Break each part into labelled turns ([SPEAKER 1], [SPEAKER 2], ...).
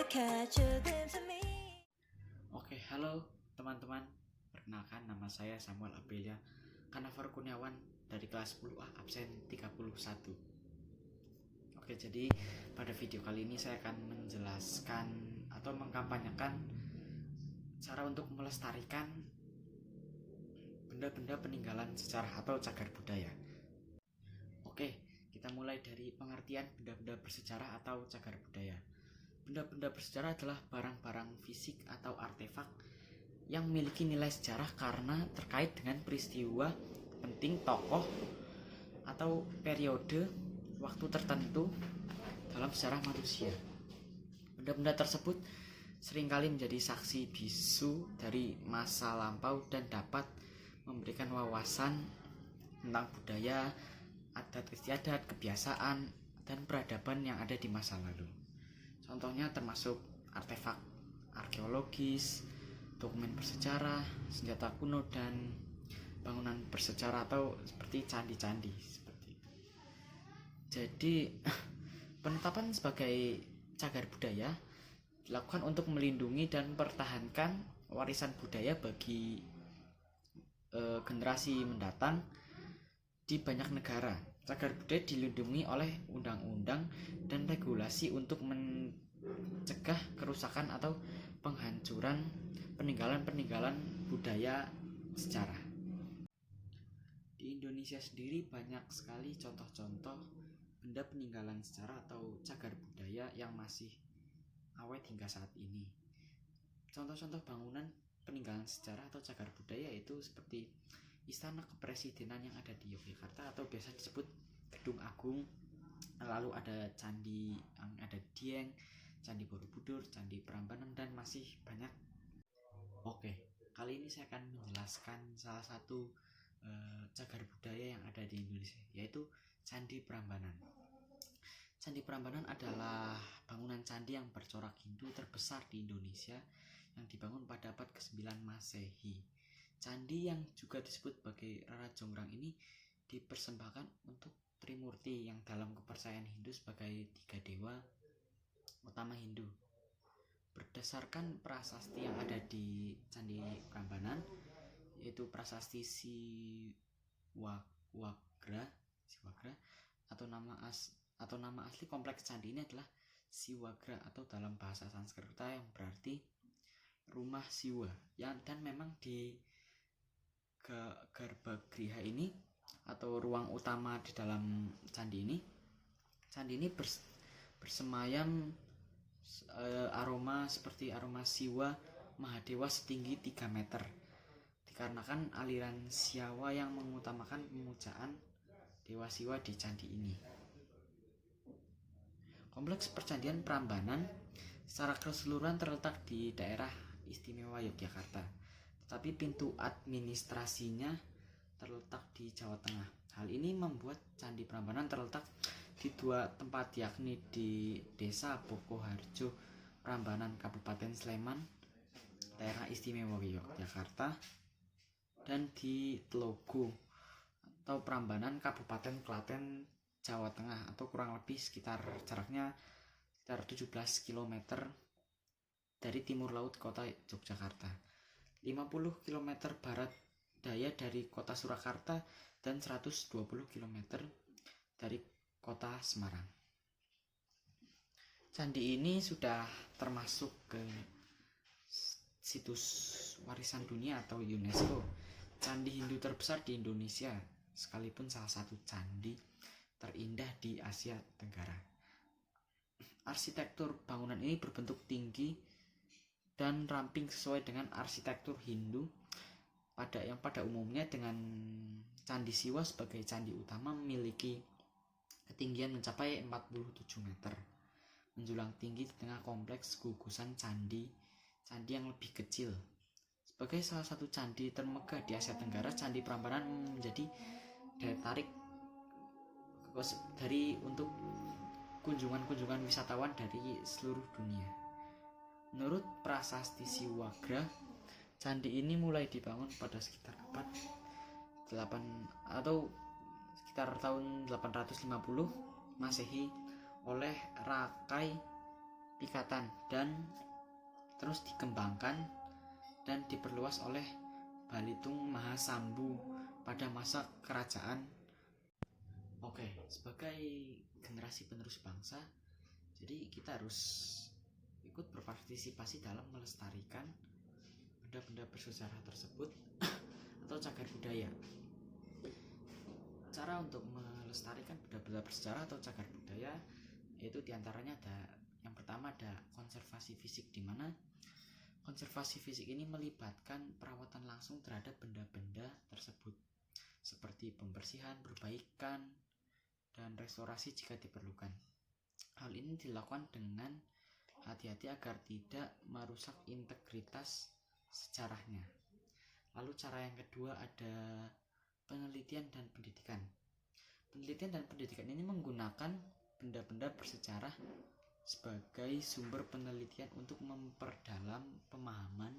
[SPEAKER 1] catch a glimpse of me.
[SPEAKER 2] Oke, halo teman-teman. Perkenalkan, nama saya Samuel Abelia Kanavar Kurniawan dari kelas 10A absen 31. Oke, jadi pada video kali ini saya akan menjelaskan atau mengkampanyekan cara untuk melestarikan benda-benda peninggalan sejarah atau cagar budaya. Oke, kita mulai dari pengertian benda-benda bersejarah atau cagar budaya. Benda-benda bersejarah adalah barang-barang fisik atau artefak yang memiliki nilai sejarah karena terkait dengan peristiwa penting, tokoh, atau periode waktu tertentu dalam sejarah manusia. Benda-benda tersebut seringkali menjadi saksi bisu dari masa lampau dan dapat memberikan wawasan tentang budaya, adat istiadat, kebiasaan, dan peradaban yang ada di masa lalu. Contohnya termasuk artefak arkeologis, dokumen bersejarah, senjata kuno, dan bangunan bersejarah atau seperti candi-candi seperti itu. Jadi penetapan sebagai cagar budaya dilakukan untuk melindungi dan mempertahankan warisan budaya bagi generasi mendatang di banyak negara. Cagar budaya dilindungi oleh undang-undang dan regulasi untuk mencegah kerusakan atau penghancuran peninggalan-peninggalan budaya sejarah. Di Indonesia sendiri banyak sekali contoh-contoh benda peninggalan sejarah atau cagar budaya yang masih awet hingga saat ini. Contoh-contoh bangunan peninggalan sejarah atau cagar budaya itu seperti Istana Kepresidenan yang ada di Yogyakarta atau biasa disebut Gedung Agung, lalu ada candi yang ada di Dieng, Candi Borobudur, Candi Prambanan, dan masih banyak. Oke, kali ini saya akan menjelaskan salah satu cagar budaya yang ada di Indonesia, yaitu Candi Prambanan. Candi Prambanan adalah bangunan candi yang bercorak Hindu terbesar di Indonesia yang dibangun pada abad ke-9 Masehi. Candi yang juga disebut sebagai Rara Jonggrang ini dipersembahkan untuk Trimurti yang dalam kepercayaan Hindu sebagai 3 dewa utama Hindu. Berdasarkan prasasti yang ada di Candi Prambanan, yaitu prasasti Siwagra atau nama asli kompleks candi ini adalah Siwagra atau dalam bahasa Sanskerta yang berarti rumah Siwa. Dan memang di Garbagriha ini atau ruang utama di dalam candi ini bersemayam aroma seperti aroma Siwa Mahadewa setinggi 3 meter, dikarenakan aliran Siwa yang mengutamakan pemujaan Dewa Siwa di candi ini. Kompleks Percandian Prambanan secara keseluruhan terletak di daerah istimewa Yogyakarta, tetapi pintu administrasinya terletak di Jawa Tengah. Hal ini membuat Candi Prambanan terletak di 2 tempat, yakni di Desa Bokoharjo, Prambanan, Kabupaten Sleman, daerah istimewa Yogyakarta, dan di Tlogo atau Prambanan, Kabupaten Klaten, Jawa Tengah, atau kurang lebih jaraknya sekitar 17 km dari timur laut kota Yogyakarta, 50 km barat daya dari kota Surakarta, dan 120 km dari kota Semarang. Candi ini sudah termasuk ke situs warisan dunia atau UNESCO, candi Hindu terbesar di Indonesia, sekalipun salah satu candi terindah di Asia Tenggara. Arsitektur bangunan ini berbentuk tinggi dan ramping sesuai dengan arsitektur Hindu yang pada umumnya, dengan Candi Siwa sebagai candi utama memiliki ketinggian mencapai 47 meter, menjulang tinggi di tengah kompleks gugusan candi yang lebih kecil. Sebagai salah satu candi termegah di Asia Tenggara, Candi Prambanan menjadi daya tarik untuk kunjungan wisatawan dari seluruh dunia. Menurut prasasti Siwagra, candi ini mulai dibangun pada sekitar abad 8 atau sekitar tahun 850 Masehi oleh Rakai pikatan dan terus dikembangkan dan diperluas oleh Balitung Mahasambu pada masa kerajaan. Oke, sebagai generasi penerus bangsa, jadi kita harus ikut berpartisipasi dalam melestarikan benda-benda bersejarah tersebut atau cagar budaya. Cara untuk melestarikan benda-benda bersejarah atau cagar budaya yaitu diantaranya yang pertama ada konservasi fisik, di mana konservasi fisik ini melibatkan perawatan langsung terhadap benda-benda tersebut seperti pembersihan, perbaikan, dan restorasi jika diperlukan. Hal ini dilakukan dengan hati-hati agar tidak merusak integritas sejarahnya. Lalu cara yang kedua ada penelitian dan pendidikan. Penelitian dan pendidikan ini menggunakan benda-benda bersejarah sebagai sumber penelitian untuk memperdalam pemahaman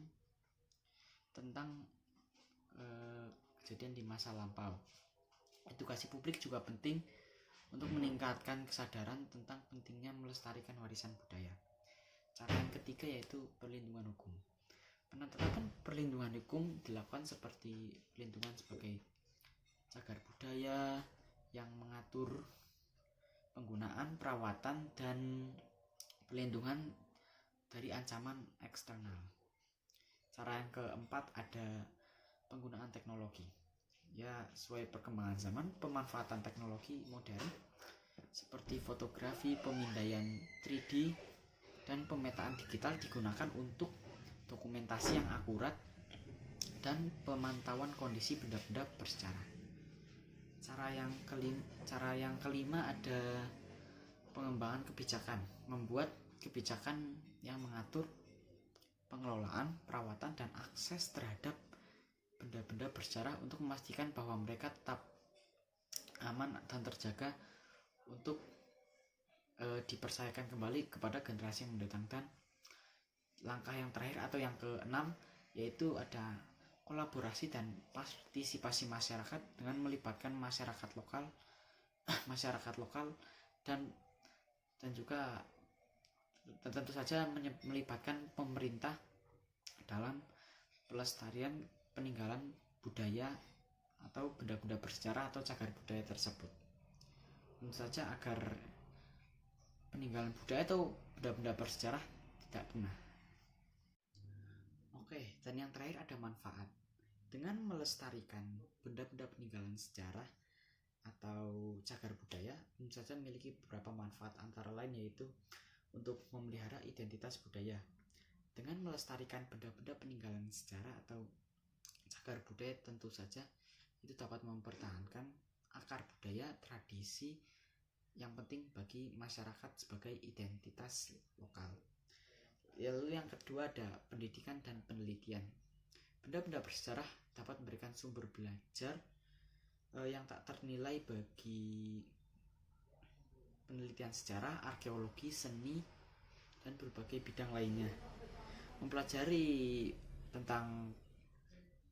[SPEAKER 2] tentang kejadian di masa lampau. Edukasi publik juga penting untuk meningkatkan kesadaran tentang pentingnya melestarikan warisan budaya. Cara yang ketiga yaitu perlindungan hukum. Penetapan perlindungan hukum dilakukan seperti perlindungan sebagai cagar budaya yang mengatur penggunaan, perawatan, dan perlindungan dari ancaman eksternal. Cara yang keempat ada penggunaan teknologi. Ya, sesuai perkembangan zaman, pemanfaatan teknologi modern seperti fotografi, pemindaian 3D, dan pemetaan digital digunakan untuk dokumentasi yang akurat dan pemantauan kondisi benda-benda bersejarah. Cara yang kelima ada pengembangan kebijakan, membuat kebijakan yang mengatur pengelolaan, perawatan, dan akses terhadap benda-benda bersejarah untuk memastikan bahwa mereka tetap aman dan terjaga untuk dipercayakan kembali kepada generasi yang mendatang. Dan langkah yang terakhir atau yang keenam yaitu ada kolaborasi dan partisipasi masyarakat dengan melibatkan masyarakat lokal dan juga tentu saja melibatkan pemerintah dalam pelestarian peninggalan budaya atau benda-benda bersejarah atau cagar budaya tersebut. Tentu saja agar peninggalan budaya atau benda-benda bersejarah tidak punah. Oke, dan yang terakhir ada manfaat. Dengan melestarikan benda-benda peninggalan sejarah atau cagar budaya, tentu saja memiliki beberapa manfaat, antara lain yaitu untuk memelihara identitas budaya. Dengan melestarikan benda-benda peninggalan sejarah atau cagar budaya, tentu saja itu dapat mempertahankan akar budaya, tradisi yang penting bagi masyarakat sebagai identitas lokal. Lalu yang kedua ada pendidikan dan penelitian. Benda-benda bersejarah dapat memberikan sumber belajar yang tak ternilai bagi penelitian sejarah, arkeologi, seni, dan berbagai bidang lainnya. Mempelajari tentang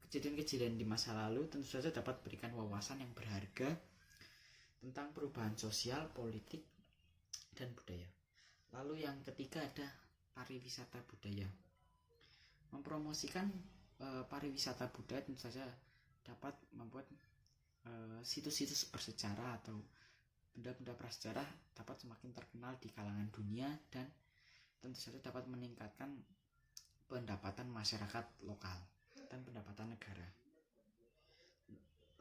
[SPEAKER 2] kejadian-kejadian di masa lalu tentu saja dapat berikan wawasan yang berharga tentang perubahan sosial, politik, dan budaya. Lalu yang ketiga ada pariwisata budaya. Mempromosikan pariwisata budaya tentu saja dapat membuat situs-situs bersejarah atau benda-benda prasejarah dapat semakin terkenal di kalangan dunia dan tentu saja dapat meningkatkan pendapatan masyarakat lokal dan pendapatan negara.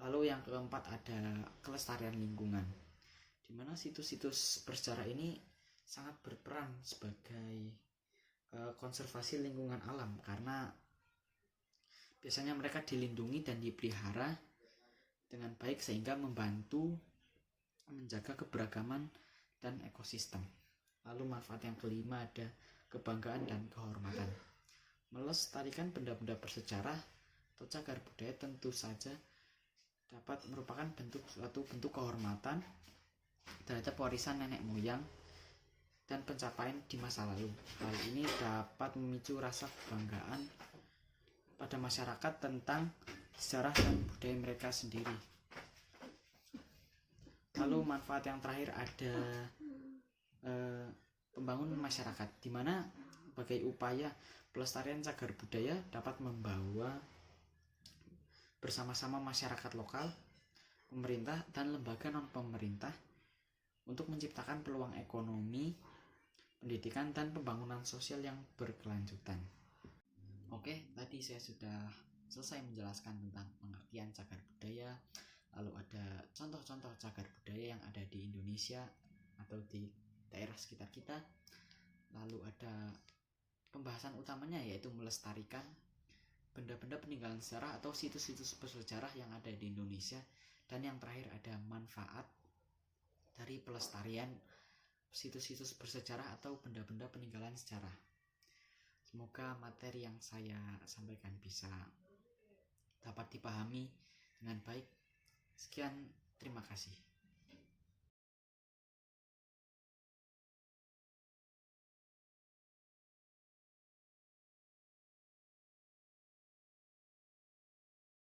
[SPEAKER 2] Lalu yang keempat ada kelestarian lingkungan, di mana situs-situs bersejarah ini sangat berperan sebagai konservasi lingkungan alam, karena biasanya mereka dilindungi dan dipelihara dengan baik sehingga membantu menjaga keberagaman dan ekosistem. Lalu manfaat yang kelima ada kebanggaan dan kehormatan. Melestarikan benda-benda bersejarah atau cagar budaya tentu saja dapat merupakan suatu bentuk kehormatan terhadap warisan nenek moyang dan pencapaian di masa lalu. Hal ini dapat memicu rasa kebanggaan pada masyarakat tentang sejarah dan budaya mereka sendiri. Lalu manfaat yang terakhir ada pembangunan masyarakat, di mana sebagai upaya pelestarian cagar budaya dapat membawa bersama-sama masyarakat lokal, pemerintah, dan lembaga non-pemerintah untuk menciptakan peluang ekonomi, pendidikan, dan pembangunan sosial yang berkelanjutan. Oke, tadi saya sudah selesai menjelaskan tentang pengertian cagar budaya, lalu ada contoh-contoh cagar budaya yang ada di Indonesia atau di daerah sekitar kita, lalu ada pembahasan utamanya yaitu melestarikan benda-benda peninggalan sejarah atau situs-situs bersejarah yang ada di Indonesia, dan yang terakhir ada manfaat dari pelestarian situs-situs bersejarah atau benda-benda peninggalan sejarah. Semoga materi yang saya sampaikan bisa dapat dipahami dengan baik. Sekian, terima kasih.